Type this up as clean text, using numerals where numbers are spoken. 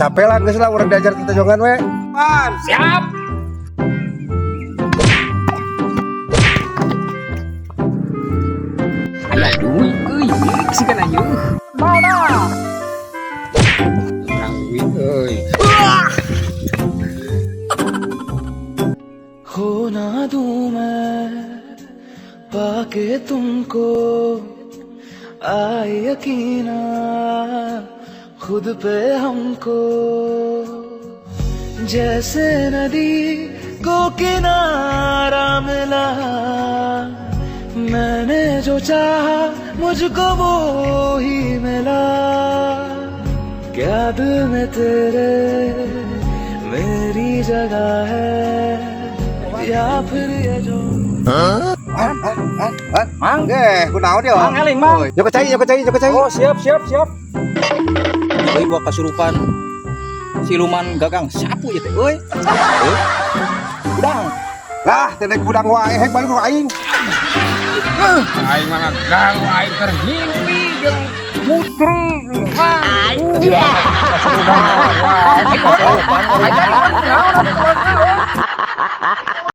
capek lah geus lah urang diajar kita jongan we. Pan, Siap. Alah duit euy, sikeun ayeuna. Mana? Urang duit euy. खो ना दूं मैं पाके तुमको आए यकीना खुद पे हमको जैसे नदी को किनारा मिला मैंने जो चाहा मुझको वो ही मिला क्या दिल में तेरे मेरी जगह है या फिर ये जो Mang ge, kunaon dia? Mang eling, Mang. Yo kecai. Oh, siap. Euy gua kasurupan. Siluman gagang sapu ya teh euy. Udang. Lah, teh naik budang wae hek balik ku aing. Aing mah garu aing terhimpi jeung putri. Anjir.